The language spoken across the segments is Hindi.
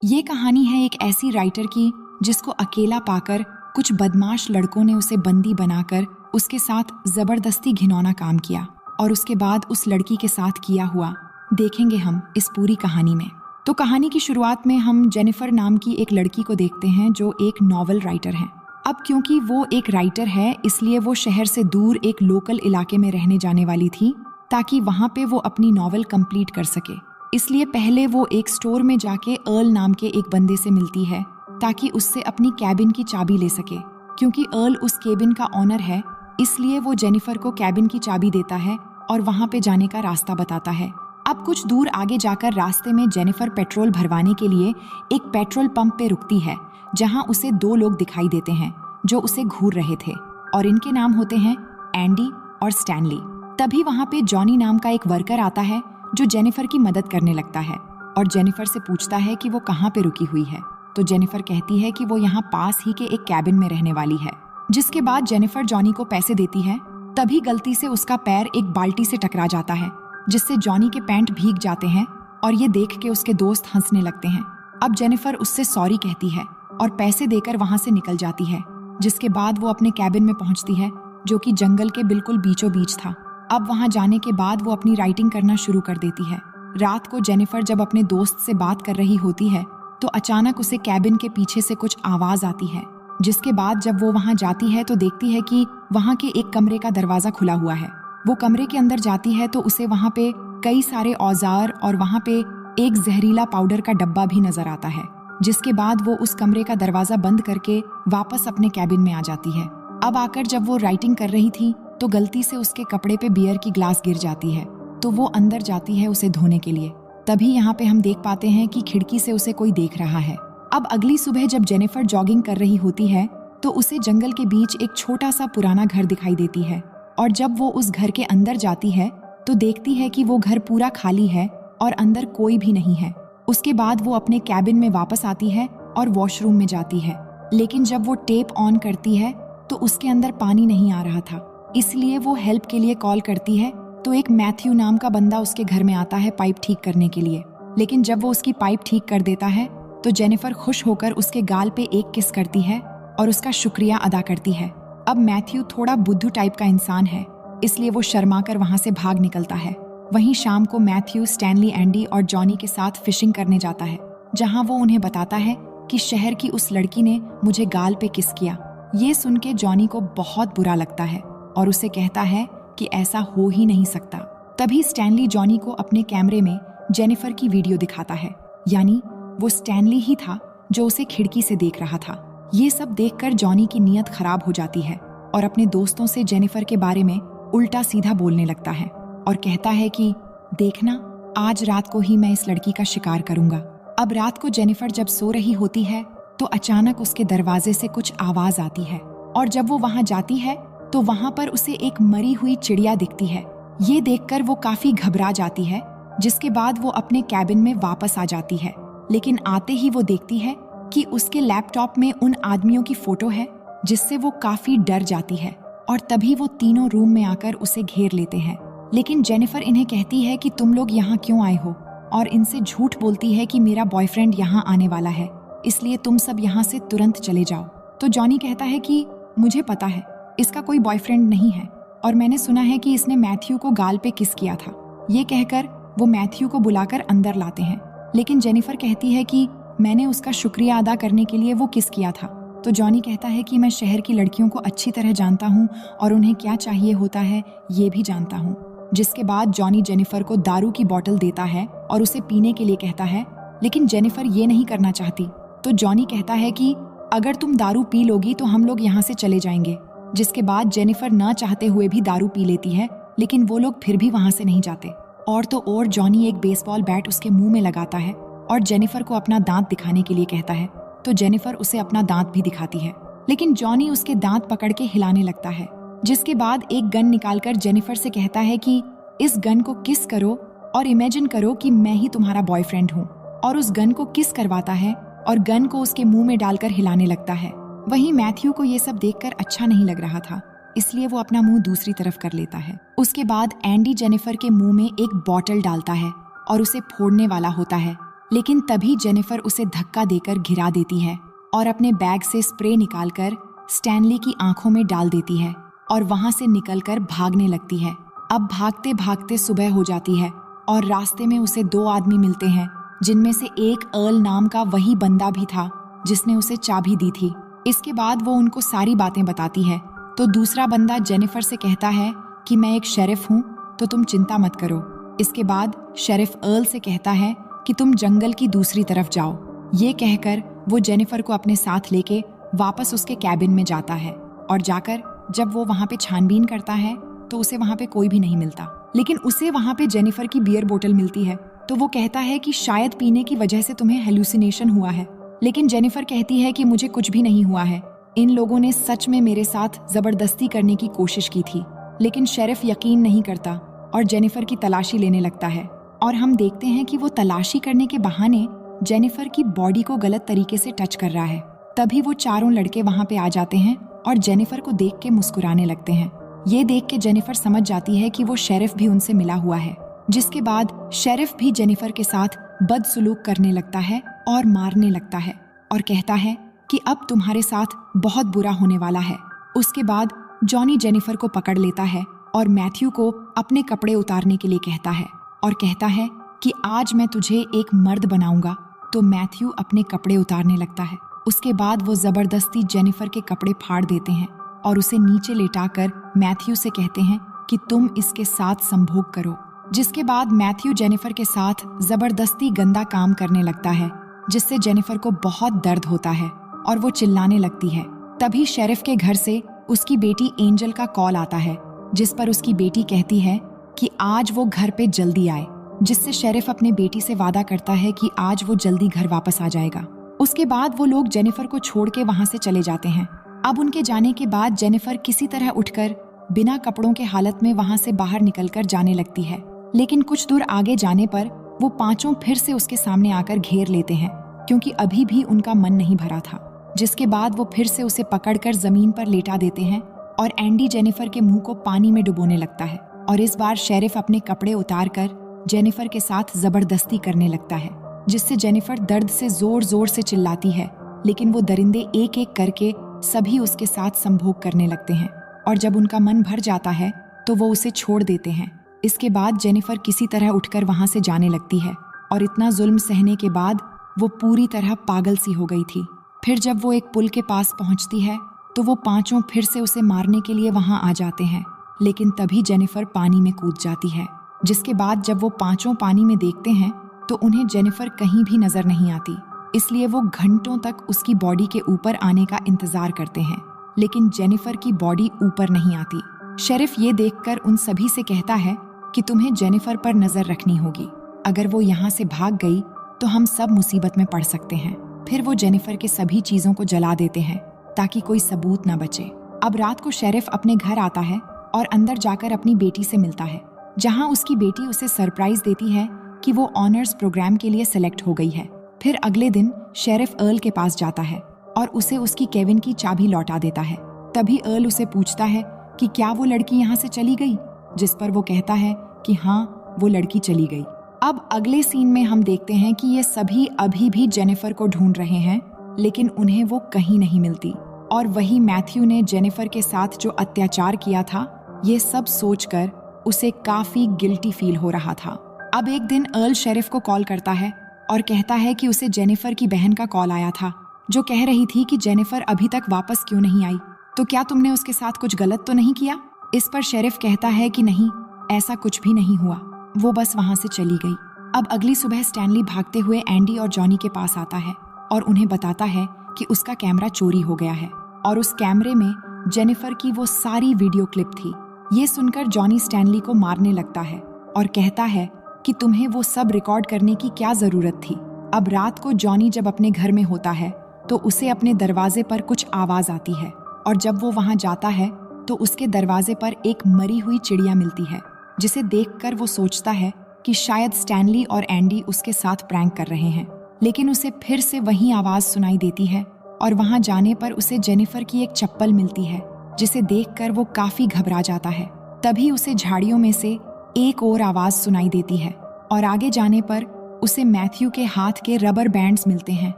ये कहानी है एक ऐसी राइटर की जिसको अकेला पाकर कुछ बदमाश लड़कों ने उसे बंदी बनाकर उसके साथ जबरदस्ती घिनौना काम किया और उसके बाद उस लड़की के साथ किया हुआ देखेंगे हम इस पूरी कहानी में। तो कहानी की शुरुआत में हम जेनिफर नाम की एक लड़की को देखते हैं जो एक नॉवल राइटर है। अब क्योंकि वो एक राइटर है इसलिए वो शहर से दूर एक लोकल इलाके में रहने जाने वाली थी ताकि वहां पे वो अपनी नॉवल कंप्लीट कर सके। इसलिए पहले वो एक स्टोर में जाके अर्ल नाम के एक बंदे से मिलती है ताकि उससे अपनी कैबिन की चाबी ले सके। क्योंकि अर्ल उस कैबिन का ऑनर है इसलिए वो जेनिफर को कैबिन की चाबी देता है और वहां पे जाने का रास्ता बताता है। अब कुछ दूर आगे जाकर रास्ते में जेनिफर पेट्रोल भरवाने के लिए एक पेट्रोल पंप पे रुकती है जहां उसे दो लोग दिखाई देते हैं जो उसे घूर रहे थे और इनके नाम होते हैं एंडी और स्टैनली। तभी वहां पे जॉनी नाम का एक वर्कर आता है जो जेनिफर की मदद करने लगता है और जेनिफर से पूछता है कि वो कहाँ पे रुकी हुई है। तो जेनिफर कहती है कि वो यहाँ पास ही के एक कैबिन में रहने वाली है। जिसके बाद जेनिफर जॉनी को पैसे देती है। तभी गलती से उसका पैर एक बाल्टी से टकरा जाता है जिससे जॉनी के पैंट भीग जाते हैं और ये देख के उसके दोस्त हंसने लगते हैं। अब जेनिफर उससे सॉरी कहती है और पैसे देकर वहां से निकल जाती है। जिसके बाद वो अपने कैबिन में पहुंचती है जो कि जंगल के बिल्कुल बीचों बीच था। अब वहां जाने के बाद वो अपनी राइटिंग करना शुरू कर देती है। रात को जेनिफर जब अपने दोस्त से बात कर रही होती है तो अचानक उसे कैबिन के पीछे से कुछ आवाज आती है। जिसके बाद जब वो वहां जाती है तो देखती है कि वहां के एक कमरे का दरवाजा खुला हुआ है। वो कमरे के अंदर जाती है तो उसे वहां पे कई सारे औजार और वहां पे एक जहरीला पाउडर का डब्बा भी नजर आता है। जिसके बाद वो उस कमरे का दरवाजा बंद करके वापस अपने कैबिन में आ जाती है। अब आकर जब वो राइटिंग कर रही थी तो गलती से उसके कपड़े पे बियर की ग्लास गिर जाती है तो वो अंदर जाती है उसे धोने के लिए। तभी यहाँ पे हम देख पाते हैं कि खिड़की से उसे कोई देख रहा है। अब अगली सुबह जब जेनिफर जॉगिंग कर रही होती है तो उसे जंगल के बीच एक छोटा सा पुराना घर दिखाई देती है और जब वो उस घर के अंदर जाती है तो देखती है कि वो घर पूरा खाली है और अंदर कोई भी नहीं है। उसके बाद वो अपने कैबिन में वापस आती है और वॉशरूम में जाती है। लेकिन जब वो टेप ऑन करती है तो उसके अंदर पानी नहीं आ रहा था। इसलिए वो हेल्प के लिए कॉल करती है तो एक मैथ्यू नाम का बंदा उसके घर में आता है पाइप ठीक करने के लिए। लेकिन जब वो उसकी पाइप ठीक कर देता है तो जेनिफर खुश होकर उसके गाल पे एक किस करती है और उसका शुक्रिया अदा करती है। अब मैथ्यू थोड़ा बुद्धू टाइप का इंसान है इसलिए वो शर्माकर वहां से भाग निकलता है। वहीं शाम को मैथ्यू स्टैनली, एंडी और जॉनी के साथ फिशिंग करने जाता है जहां वो उन्हें बताता है कि शहर की उस लड़की ने मुझे गाल पे किस किया। ये सुन के जॉनी को बहुत बुरा लगता है और उसे कहता है कि ऐसा हो ही नहीं सकता। तभी स्टैनली जॉनी को अपने कैमरे में जेनिफर की वीडियो दिखाता है। यानी वो स्टैनली ही था जो उसे खिड़की से देख रहा था। ये सब देखकर जॉनी की नीयत खराब हो जाती है और अपने दोस्तों से जेनिफर के बारे में उल्टा सीधा बोलने लगता है और कहता है कि देखना, आज रात को ही मैं इस लड़की का शिकार करूंगा। अब रात को जेनिफर जब सो रही होती है तो अचानक उसके दरवाजे से कुछ आवाज आती है और जब वो वहां जाती है तो वहां पर उसे एक मरी हुई चिड़िया दिखती है। ये देखकर वो काफी घबरा जाती है। जिसके बाद वो अपने कैबिन में वापस आ जाती है। लेकिन आते ही वो देखती है कि उसके लैपटॉप में उन आदमियों की फोटो है जिससे वो काफी डर जाती है और तभी वो तीनों रूम में आकर उसे घेर लेते हैं। लेकिन जेनिफर इन्हें कहती है कि तुम लोग यहाँ क्यों आए हो और इनसे झूठ बोलती है कि मेरा बॉयफ्रेंड यहाँ आने वाला है इसलिए तुम सब यहाँ से तुरंत चले जाओ। तो जॉनी कहता है कि मुझे पता है इसका कोई बॉयफ्रेंड नहीं है और मैंने सुना है कि इसने मैथ्यू को गाल पे किस किया था। ये कहकर वो मैथ्यू को बुलाकर अंदर लाते हैं। लेकिन जेनिफर कहती है कि मैंने उसका शुक्रिया अदा करने के लिए वो किस किया था। तो जॉनी कहता है कि मैं शहर की लड़कियों को अच्छी तरह जानता हूँ और उन्हें क्या चाहिए होता है ये भी जानता हूँ। जिसके बाद जॉनी जेनिफर को दारू की बोतल देता है और उसे पीने के लिए कहता है। लेकिन जेनिफर ये नहीं करना चाहती। तो जॉनी कहता है कि अगर तुम दारू पी लोगी तो हम लोग यहाँ से चले जाएंगे। जिसके बाद जेनिफर न चाहते हुए भी दारू पी लेती है लेकिन वो लोग फिर भी वहां से नहीं जाते। और तो और जॉनी एक बेसबॉल बैट उसके मुंह में लगाता है और जेनिफर को अपना दांत दिखाने के लिए कहता है। तो जेनिफर उसे अपना दांत भी दिखाती है लेकिन जॉनी उसके दांत पकड़ के हिलाने लगता है। जिसके बाद एक गन निकालकर जेनिफर से कहता है कि इस गन को किस करो और इमेजिन करो कि मैं ही तुम्हारा बॉयफ्रेंड हूँ। और उस गन को किस करवाता है और गन को उसके मुंह में डालकर हिलाने लगता है। वहीं मैथ्यू को ये सब देखकर अच्छा नहीं लग रहा था इसलिए वो अपना मुंह दूसरी तरफ कर लेता है। उसके बाद एंडी जेनिफर के मुंह में एक बॉटल डालता है और उसे फोड़ने वाला होता है। लेकिन तभी जेनिफर उसे धक्का देकर गिरा देती है और अपने बैग से स्प्रे निकालकर स्टैनली की आंखों में डाल देती है और वहां से निकलकर भागने लगती है। अब भागते भागते सुबह हो जाती है और रास्ते में उसे 2 आदमी मिलते हैं, जिनमें से एक अर्ल नाम का वही बंदा भी था जिसने उसे चाबी दी थी। इसके बाद वो उनको सारी बातें बताती है तो दूसरा बंदा जेनिफर से कहता है कि मैं एक शेरिफ हूँ, तो तुम चिंता मत करो। इसके बाद शेरिफ अर्ल से कहता है कि तुम जंगल की दूसरी तरफ जाओ। ये कहकर वो जेनिफर को अपने साथ लेके वापस उसके कैबिन में जाता है और जाकर जब वो वहाँ पे छानबीन करता है तो उसे वहाँ पे कोई भी नहीं मिलता, लेकिन उसे वहाँ पे जेनिफर की बियर बोतल मिलती है। तो वो कहता है कि शायद पीने की वजह से तुम्हें हेलुसिनेशन हुआ है, लेकिन जेनिफर कहती है कि मुझे कुछ भी नहीं हुआ है, इन लोगों ने सच में मेरे साथ जबरदस्ती करने की कोशिश की थी। लेकिन शेरिफ यकीन नहीं करता और जेनिफर की तलाशी लेने लगता है और हम देखते हैं कि वो तलाशी करने के बहाने जेनिफर की बॉडी को गलत तरीके से टच कर रहा है। तभी वो चारों लड़के वहाँ पे आ जाते हैं और जेनिफर को देख के मुस्कुराने लगते हैं। ये देख के जेनिफर समझ जाती है कि वो शेरिफ भी उनसे मिला हुआ है, जिसके बाद शेरिफ भी जेनिफर के साथ बदसलूक करने लगता है और मारने लगता है और कहता है कि अब तुम्हारे साथ बहुत बुरा होने वाला है। उसके बाद जॉनी जेनिफर को पकड़ लेता है और मैथ्यू को अपने कपड़े उतारने के लिए कहता है और कहता है कि आज मैं तुझे एक मर्द बनाऊंगा। तो मैथ्यू अपने कपड़े उतारने लगता है। उसके बाद वो जबरदस्ती जेनिफर के कपड़े फाड़ देते हैं और उसे नीचे लेटाकर मैथ्यू से कहते हैं कि तुम इसके साथ संभोग करो। जिसके बाद मैथ्यू जेनिफर के साथ जबरदस्ती गंदा काम करने लगता है, जिससे जेनिफर को बहुत दर्द होता है और वो चिल्लाने लगती है। तभी शेरिफ के घर से उसकी बेटी एंजल का कॉल आता है, जिस पर उसकी बेटी कहती है कि आज वो घर पे जल्दी आए, जिससे शेरिफ अपने बेटी से वादा करता है कि आज वो जल्दी घर वापस आ जाएगा। उसके बाद वो लोग जेनिफर को छोड़ के वहाँ से चले जाते हैं। अब उनके जाने के बाद जेनिफर किसी तरह उठकर बिना कपड़ों के हालत में वहाँ से बाहर निकलकर जाने लगती है, लेकिन कुछ दूर आगे जाने पर वो पांचों फिर से उसके सामने आकर घेर लेते हैं, क्योंकि अभी भी उनका मन नहीं भरा था। जिसके बाद वो फिर से उसे पकड़कर जमीन पर लेटा देते हैं और एंडी जेनिफर के मुंह को पानी में डुबोने लगता है और इस बार शेरिफ अपने कपड़े उतारकर जेनिफर के साथ जबरदस्ती करने लगता है, जिससे जेनिफर दर्द से जोर जोर से चिल्लाती है। लेकिन वो दरिंदे एक एक करके सभी उसके साथ संभोग करने लगते हैं और जब उनका मन भर जाता है तो वो उसे छोड़ देते हैं। इसके बाद जेनिफर किसी तरह उठकर वहां से जाने लगती है और इतना जुल्म सहने के बाद वो पूरी तरह पागल सी हो गई थी। फिर जब वो एक पुल के पास पहुंचती है तो वो पांचों फिर से उसे मारने के लिए वहां आ जाते हैं, लेकिन तभी जेनिफर पानी में कूद जाती है। जिसके बाद जब वो पांचों पानी में देखते हैं तो उन्हें जेनिफर कहीं भी नजर नहीं आती, इसलिए वो घंटों तक उसकी बॉडी के ऊपर आने का इंतजार करते हैं, लेकिन जेनिफर की बॉडी ऊपर नहीं आती। शेरिफ ये देखकर उन सभी से कहता है कि तुम्हें जेनिफर पर नजर रखनी होगी, अगर वो यहाँ से भाग गई तो हम सब मुसीबत में पड़ सकते हैं। फिर वो जेनिफर के सभी चीजों को जला देते हैं ताकि कोई सबूत न बचे। अब रात को शेरिफ अपने घर आता है और अंदर जाकर अपनी बेटी से मिलता है, जहां उसकी बेटी उसे सरप्राइज देती है कि वो ऑनर्स प्रोग्राम के लिए सेलेक्ट हो गई है। फिर अगले दिन शेरिफ अर्ल के पास जाता है और उसे उसकी केविन की चाबी लौटा देता है। तभी अर्ल उसे पूछता है कि क्या वो लड़की यहाँ से चली गई, जिस पर वो कहता है कि हाँ, वो लड़की चली गई। अब अगले सीन में हम देखते हैं कि ये सभी अभी भी जेनिफर को ढूंढ रहे हैं, लेकिन उन्हें वो कहीं नहीं मिलती और वही मैथ्यू ने जेनिफर के साथ जो अत्याचार किया था, ये सब सोचकर उसे काफी गिल्टी फील हो रहा था। अब एक दिन अर्ल शेरिफ को कॉल करता है और कहता है कि उसे जेनिफर की बहन का कॉल आया था, जो कह रही थी कि जेनिफर अभी तक वापस क्यों नहीं आई, तो क्या तुमने उसके साथ कुछ गलत तो नहीं किया। इस पर शेरिफ कहता है कि नहीं, ऐसा कुछ भी नहीं हुआ, वो बस वहां से चली गई। अब अगली सुबह स्टैनली भागते हुए एंडी और जॉनी के पास आता है और उन्हें बताता है कि उसका कैमरा चोरी हो गया है और उस कैमरे में जेनिफर की वो सारी वीडियो क्लिप थी। ये सुनकर जॉनी स्टैनली को मारने लगता है और कहता है कि तुम्हें वो सब रिकॉर्ड करने की क्या जरूरत थी। अब रात को जॉनी जब अपने घर में होता है तो उसे अपने दरवाजे पर कुछ आवाज आती है और जब वो वहां जाता है तो उसके दरवाजे पर एक मरी हुई चिड़िया मिलती है, जिसे देखकर वो सोचता है कि शायद स्टैनली और एंडी उसके साथ प्रैंक कर रहे हैं। लेकिन उसे फिर से वही आवाज सुनाई देती है और वहां जाने पर उसे जेनिफर की एक चप्पल मिलती है, जिसे देखकर वो काफी घबरा जाता है। तभी उसे झाड़ियों में से एक और आवाज सुनाई देती है और आगे जाने पर उसे मैथ्यू के हाथ के रबर बैंड्स मिलते हैं,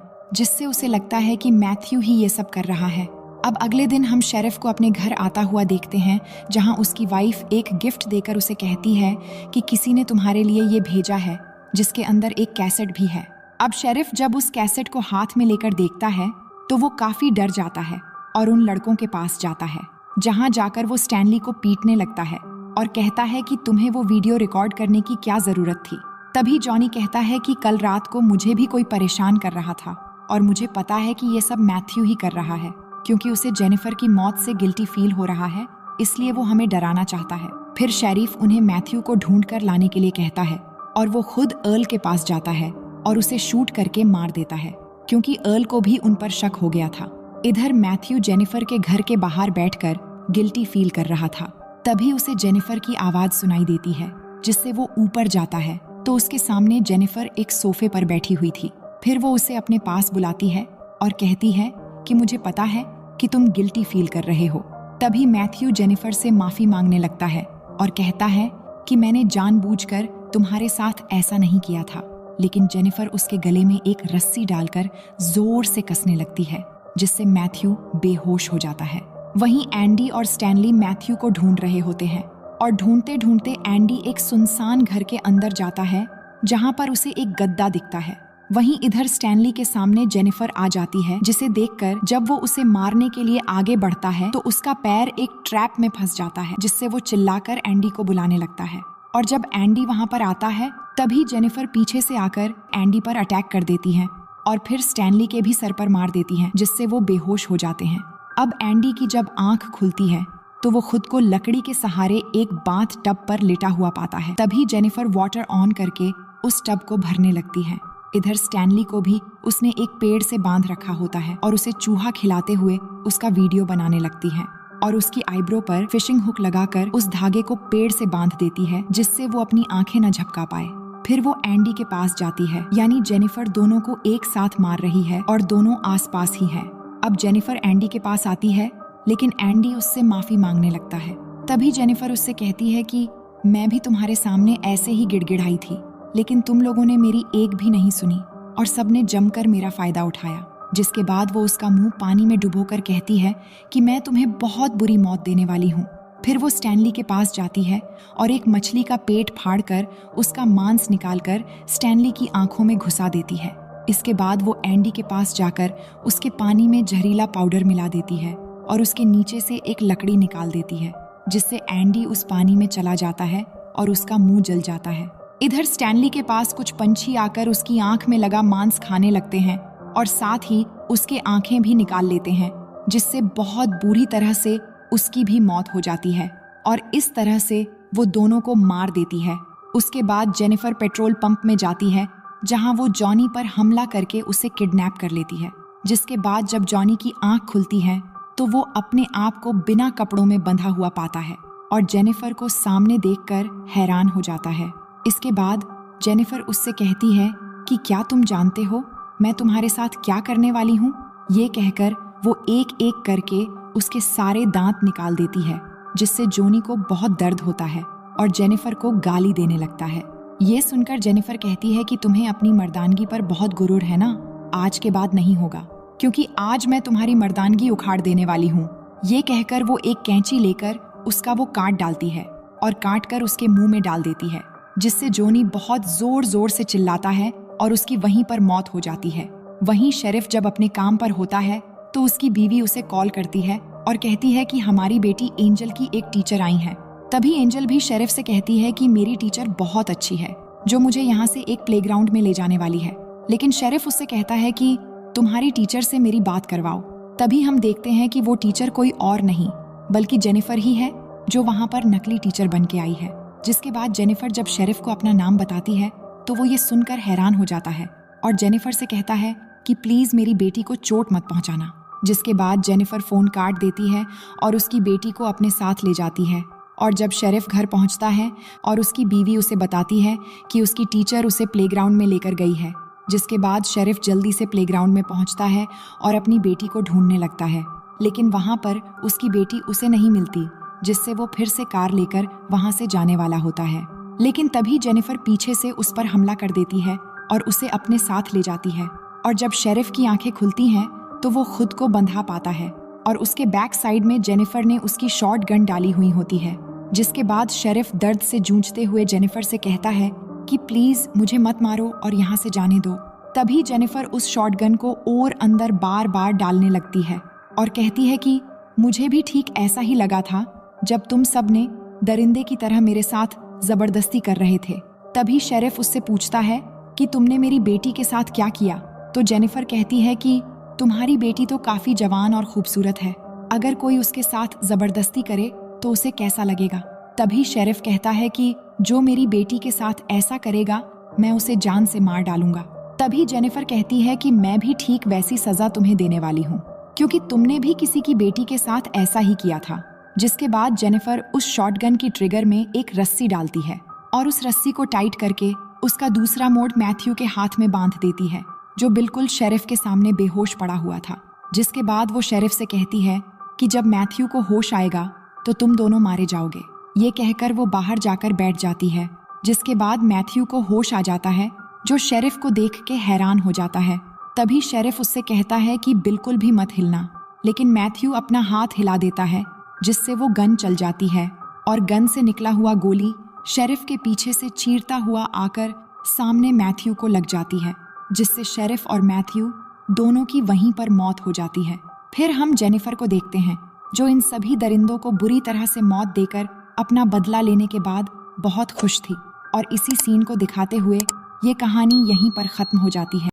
जिससे उसे लगता है कि मैथ्यू ही ये सब कर रहा है। अब अगले दिन हम शेरिफ को अपने घर आता हुआ देखते हैं, जहां उसकी वाइफ एक गिफ्ट देकर उसे कहती है कि किसी ने तुम्हारे लिए ये भेजा है, जिसके अंदर एक कैसेट भी है। अब शेरिफ जब उस कैसेट को हाथ में लेकर देखता है तो वो काफी डर जाता है और उन लड़कों के पास जाता है, जहां जाकर वो स्टैनली को पीटने लगता है और कहता है कि तुम्हें वो वीडियो रिकॉर्ड करने की क्या जरूरत थी। तभी जॉनी कहता है कि कल रात को मुझे भी कोई परेशान कर रहा था और मुझे पता है कि ये सब मैथ्यू ही कर रहा है, क्योंकि उसे जेनिफर की मौत से गिल्टी फील हो रहा है, इसलिए वो हमें डराना चाहता है। फिर शेरिफ उन्हें मैथ्यू को ढूंढ कर लाने के लिए कहता है और वो खुद अर्ल के पास जाता है और उसे शूट करके मार देता है, क्योंकि अर्ल को भी उन पर शक हो गया था। इधर मैथ्यू जेनिफर के घर के बाहर बैठकर गिल्टी फील कर रहा था। तभी उसे जेनिफर की आवाज सुनाई देती है, जिससे वो ऊपर जाता है तो उसके सामने जेनिफर एक सोफे पर बैठी हुई थी। फिर वो उसे अपने पास बुलाती है और कहती है कि मुझे पता है कि तुम गिल्टी फील कर रहे हो। तभी मैथ्यू जेनिफर से माफी मांगने लगता है और कहता है कि मैंने जानबूझकर तुम्हारे साथ ऐसा नहीं किया था, लेकिन जेनिफर उसके गले में एक रस्सी डालकर जोर से कसने लगती है, जिससे मैथ्यू बेहोश हो जाता है। वहीं एंडी और स्टैनली मैथ्यू को ढूंढ रहे होते हैं और ढूंढते ढूंढते एंडी एक सुनसान घर के अंदर जाता है, जहां पर उसे एक गद्दा दिखता है। वहीं इधर स्टैनली के सामने जेनिफर आ जाती है, जिसे देखकर जब वो उसे मारने के लिए आगे बढ़ता है तो उसका पैर एक ट्रैप में फंस जाता है, जिससे वो चिल्लाकर एंडी को बुलाने लगता है। और जब एंडी वहां पर आता है तभी जेनिफर पीछे से आकर एंडी पर अटैक कर देती है और फिर स्टैनली के भी सर पर मार देती है, जिससे वो बेहोश हो जाते हैं। अब एंडी की जब आंख खुलती है तो वो खुद को लकड़ी के सहारे एक बाथ टब पर लेटा हुआ पाता है। तभी जेनिफर वाटर ऑन करके उस टब को भरने लगती है। इधर स्टैनली को भी उसने एक पेड़ से बांध रखा होता है और उसे चूहा खिलाते हुए उसका वीडियो बनाने लगती है और उसकी आईब्रो पर फिशिंग हुक लगाकर उस धागे को पेड़ से बांध देती है, जिससे वो अपनी आंखें न झपका पाए। फिर वो एंडी के पास जाती है, यानी जेनिफर दोनों को एक साथ मार रही है और दोनों आसपास ही हैं। अब जेनिफर एंडी के पास आती है, लेकिन एंडी उससे माफी मांगने लगता है। तभी जेनिफर उससे कहती है कि मैं भी तुम्हारे सामने ऐसे ही गिड़गिड़ाई थी, लेकिन तुम लोगों ने मेरी एक भी नहीं सुनी और सबने जमकर मेरा फायदा उठाया। जिसके बाद वो उसका मुंह पानी में डुबोकर कहती है कि मैं तुम्हें बहुत बुरी मौत देने वाली हूँ। फिर वो स्टैनली के पास जाती है और एक मछली का पेट फाड़कर उसका मांस निकालकर स्टैनली की आंखों में घुसा देती है। इसके बाद वो एंडी के पास जाकर उसके पानी में जहरीला पाउडर मिला देती है और उसके नीचे से एक लकड़ी निकाल देती है, जिससे एंडी उस पानी में चला जाता है और उसका मुंह जल जाता है। इधर स्टैनली के पास कुछ पंछी आकर उसकी आंख में लगा मांस खाने लगते हैं और साथ ही उसके आंखें भी निकाल लेते हैं, जिससे बहुत बुरी तरह से उसकी भी मौत हो जाती है और इस तरह से वो दोनों को मार देती है। उसके बाद जेनिफर पेट्रोल पंप में जाती है, जहां वो जॉनी पर हमला करके उसे किडनैप कर लेती है। जिसके बाद जब जॉनी की आंख खुलती है तो वो अपने आप को बिना कपड़ों में बंधा हुआ पाता है और जेनिफर को सामने देखकर हैरान हो जाता है। इसके बाद जेनिफर उससे कहती है कि क्या तुम जानते हो मैं तुम्हारे साथ क्या करने वाली हूँ। ये कहकर वो एक एक करके उसके सारे दांत निकाल देती है, जिससे जॉनी को बहुत दर्द होता है और जेनिफर को गाली देने लगता है। ये सुनकर जेनिफर कहती है कि तुम्हें अपनी मर्दानगी पर बहुत गुरूर है ना, आज के बाद नहीं होगा, क्योंकि आज मैं तुम्हारी मर्दानगी उखाड़ देने वाली हूँ। ये कहकर वो एक कैंची लेकर उसका वो काट डालती है और काट कर उसके मुंह में डाल देती है, जिससे जॉनी बहुत जोर जोर से चिल्लाता है और उसकी वहीं पर मौत हो जाती है। वहीं शेरिफ जब अपने काम पर होता है तो उसकी बीवी उसे कॉल करती है और कहती है कि हमारी बेटी एंजल की एक टीचर आई है। तभी एंजल भी शेरिफ से कहती है कि मेरी टीचर बहुत अच्छी है, जो मुझे यहाँ से एक प्लेग्राउंड में ले जाने वाली है। लेकिन शेरिफ उससे कहता है कि तुम्हारी टीचर से मेरी बात करवाओ। तभी हम देखते हैं कि वो टीचर कोई और नहीं बल्कि जेनिफर ही है, जो वहाँ पर नकली टीचर बन के आई है। जिसके बाद जेनिफर जब शेरिफ को अपना नाम बताती है तो वो ये सुनकर हैरान हो जाता है और जेनिफर से कहता है कि प्लीज मेरी बेटी को चोट मत पहुंचाना। जिसके बाद जेनिफर फोन काट देती है और उसकी बेटी को अपने साथ ले जाती है। और जब शेरिफ घर पहुंचता है और उसकी बीवी उसे बताती है कि उसकी टीचर उसे प्लेग्राउंड में लेकर गई है, जिसके बाद शेरिफ जल्दी से प्लेग्राउंड में पहुंचता है और अपनी बेटी को ढूंढने लगता है। लेकिन वहां पर उसकी बेटी उसे नहीं मिलती, जिससे वो फिर से कार लेकर वहां से जाने वाला होता है। लेकिन तभी जेनिफर पीछे से उस पर हमला कर देती है और उसे अपने साथ ले जाती है। और जब शेरिफ की आंखें खुलती हैं तो वो खुद को बंधा पाता है और उसके बैक साइड में जेनिफर ने उसकी शॉर्ट गन डाली हुई होती है। जिसके बाद शेरिफ दर्द से जूझते हुए जेनिफर से कहता है कि प्लीज मुझे मत मारो और यहाँ से जाने दो। तभी जेनिफर उस शॉर्ट गन को और अंदर बार बार डालने लगती है और कहती है कि मुझे भी ठीक ऐसा ही लगा था जब तुम सब ने दरिंदे की तरह मेरे साथ जबरदस्ती कर रहे थे। तभी शेरिफ उससे पूछता है कि तुमने मेरी बेटी के साथ क्या किया। तो जेनिफर कहती है कि तुम्हारी बेटी तो काफी जवान और खूबसूरत है, अगर कोई उसके साथ जबरदस्ती करे तो उसे कैसा लगेगा। तभी शेरिफ कहता है कि जो मेरी बेटी के साथ ऐसा करेगा मैं उसे जान से मार डालूंगा। तभी जेनिफर कहती है कि मैं भी ठीक वैसी सजा तुम्हें देने वाली हूँ, क्योंकि तुमने भी किसी की बेटी के साथ ऐसा ही किया था। जिसके बाद जेनिफर उस शॉटगन की ट्रिगर में एक रस्सी डालती है और उस रस्सी को टाइट करके उसका दूसरा मोड़ मैथ्यू के हाथ में बांध देती है, जो बिल्कुल शेरिफ के सामने बेहोश पड़ा हुआ था। जिसके बाद वो शेरिफ से कहती है कि जब मैथ्यू को होश आएगा तो तुम दोनों मारे जाओगे। ये कहकर वो बाहर जाकर बैठ जाती है। जिसके बाद मैथ्यू को होश आ जाता है, जो शेरिफ को देख के हैरान हो जाता है। तभी शेरिफ उससे कहता है कि बिल्कुल भी मत हिलना, लेकिन मैथ्यू अपना हाथ हिला देता है जिससे वो गन चल जाती है और गन से निकला हुआ गोली शेरिफ के पीछे से चीरता हुआ आकर सामने मैथ्यू को लग जाती है, जिससे शेरिफ और मैथ्यू दोनों की वहीं पर मौत हो जाती है। फिर हम जेनिफर को देखते हैं, जो इन सभी दरिंदों को बुरी तरह से मौत देकर अपना बदला लेने के बाद बहुत खुश थी। और इसी सीन को दिखाते हुए ये कहानी यहीं पर खत्म हो जाती है।